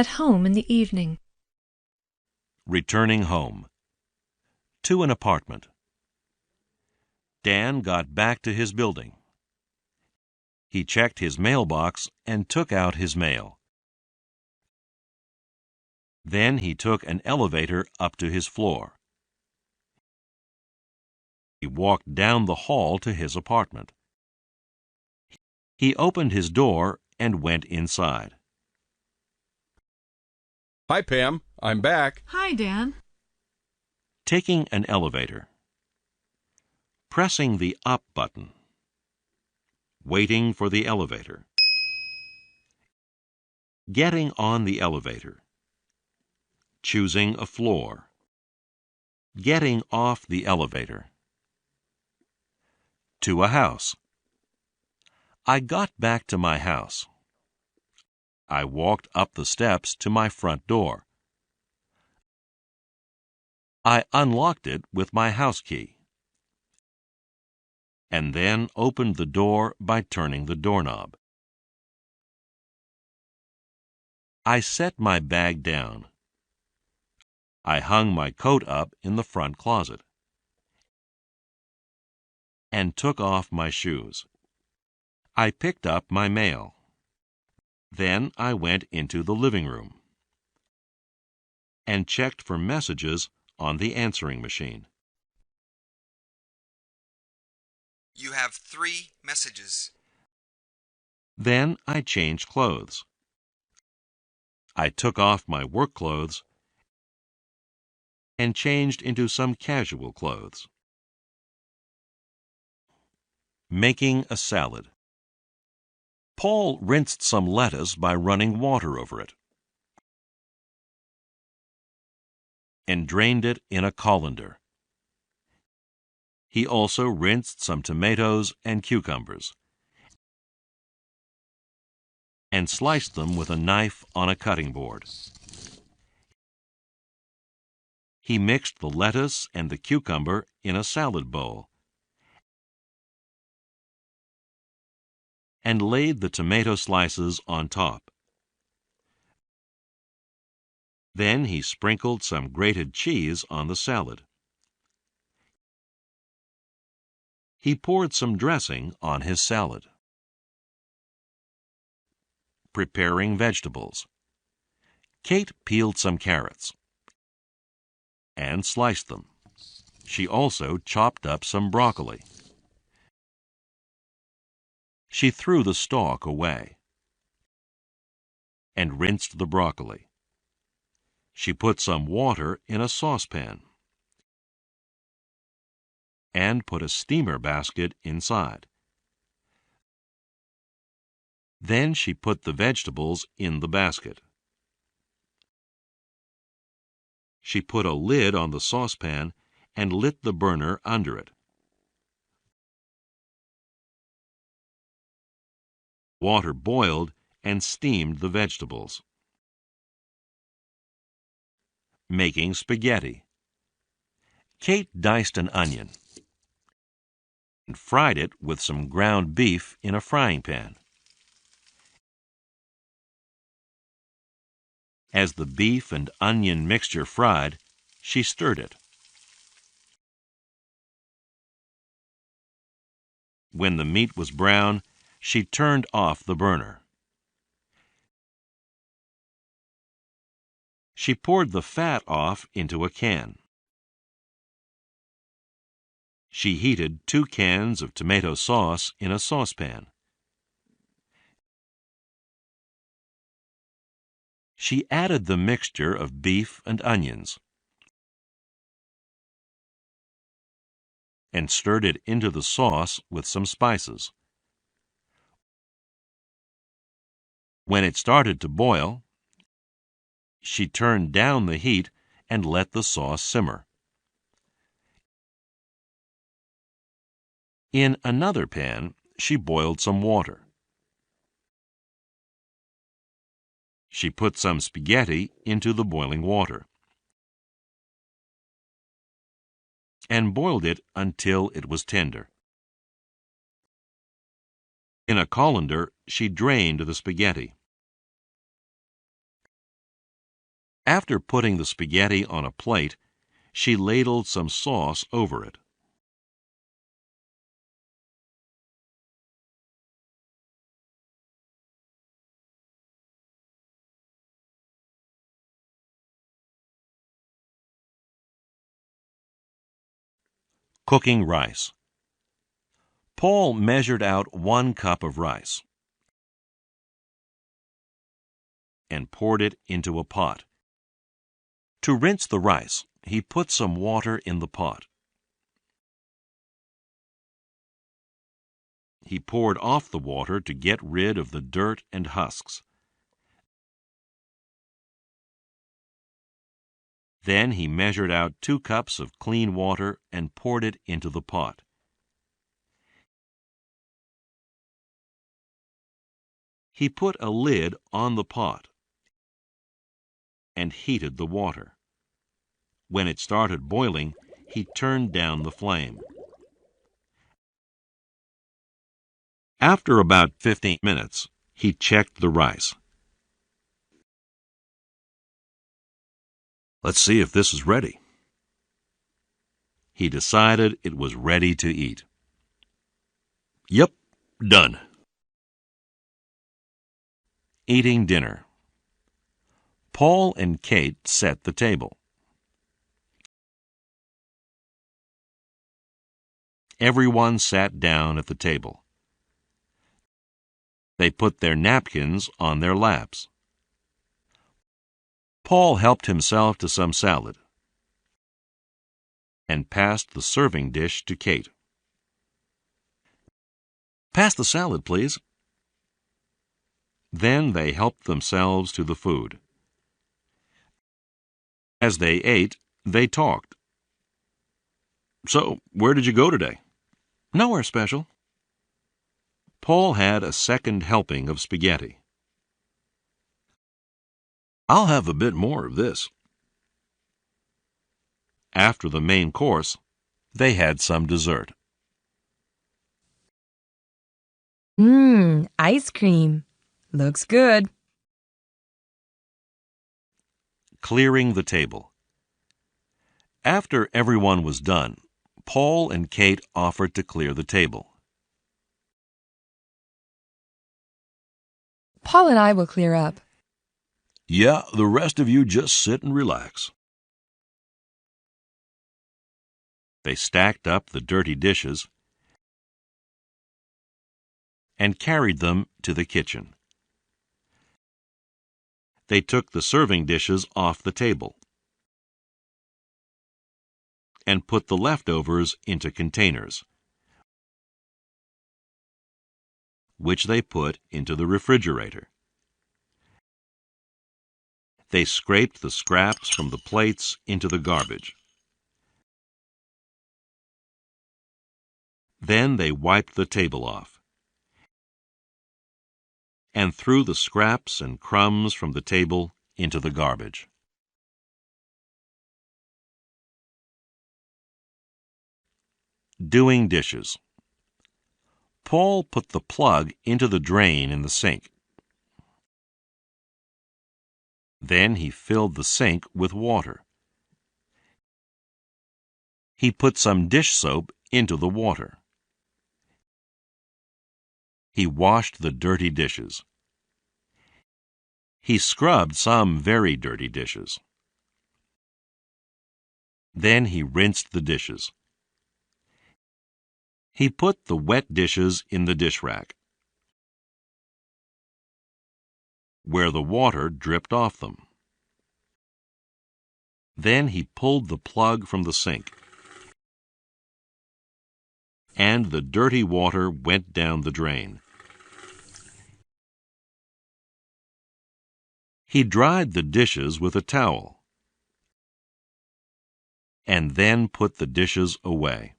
At home in the evening. Returning home. To an apartment. Dan got back to his building. He checked his mailbox and took out his mail. Then he took an elevator up to his floor. He walked down the hall to his apartment. He opened his door and went inside. Hi, Pam. I'm back. Hi, Dan. Taking an elevator. Pressing the up button. Waiting for the elevator. Getting on the elevator. Choosing a floor. Getting off the elevator. To a house. I got back to my house. I walked up the steps to my front door. I unlocked it with my house key, and then opened the door by turning the doorknob. I set my bag down. I hung my coat up in the front closet and took off my shoes. I picked up my mail. Then I went into the living room and checked for messages on the answering machine. You have 3 messages. Then I changed clothes. I took off my work clothes and changed into some casual clothes. Making a salad. Paul rinsed some lettuce by running water over it and drained it in a colander. He also rinsed some tomatoes and cucumbers and sliced them with a knife on a cutting board. He mixed the lettuce and the cucumber in a salad bowl and laid the tomato slices on top. Then he sprinkled some grated cheese on the salad. He poured some dressing on his salad. Preparing vegetables. Kate peeled some carrots and sliced them. She also chopped up some broccoli. She threw the stalk away and rinsed the broccoli. She put some water in a saucepan and put a steamer basket inside. Then she put the vegetables in the basket. She put a lid on the saucepan and lit the burner under it. Water boiled and steamed the vegetables. Making spaghetti. Kate diced an onion and fried it with some ground beef in a frying pan. As the beef and onion mixture fried, she stirred it. When the meat was brown, she turned off the burner. She poured the fat off into a can. She heated 2 cans of tomato sauce in a saucepan. She added the mixture of beef and onions and stirred it into the sauce with some spices. When it started to boil, she turned down the heat and let the sauce simmer. In another pan, she boiled some water. She put some spaghetti into the boiling water and boiled it until it was tender. In a colander, she drained the spaghetti. After putting the spaghetti on a plate, she ladled some sauce over it. Cooking rice. Paul measured out 1 cup of rice and poured it into a pot. To rinse the rice, he put some water in the pot. He poured off the water to get rid of the dirt and husks. Then he measured out 2 cups of clean water and poured it into the pot. He put a lid on the pot and heated the water. When it started boiling, he turned down the flame. After about 15 minutes, he checked the rice. Let's see if this is ready. He decided it was ready to eat. Yep, done. Eating dinner. Paul and Kate set the table. Everyone sat down at the table. They put their napkins on their laps. Paul helped himself to some salad and passed the serving dish to Kate. Pass the salad, please. Then they helped themselves to the food. As they ate, they talked. So, where did you go today? Nowhere special. Paul had a second helping of spaghetti. I'll have a bit more of this. After the main course, they had some dessert. Ice cream. Looks good. Clearing the table. After everyone was done, Paul and Kate offered to clear the table. Paul and I will clear up. Yeah, the rest of you just sit and relax. They stacked up the dirty dishes and carried them to the kitchen. They took the serving dishes off the table and put the leftovers into containers, which they put into the refrigerator. They scraped the scraps from the plates into the garbage. Then they wiped the table off and threw the scraps and crumbs from the table into the garbage. Doing dishes. Paul put the plug into the drain in the sink. Then he filled the sink with water. He put some dish soap into the water. He washed the dirty dishes. He scrubbed some very dirty dishes. Then he rinsed the dishes. He put the wet dishes in the dish rack, where the water dripped off them. Then he pulled the plug from the sink, and the dirty water went down the drain. He dried the dishes with a towel, and then put the dishes away.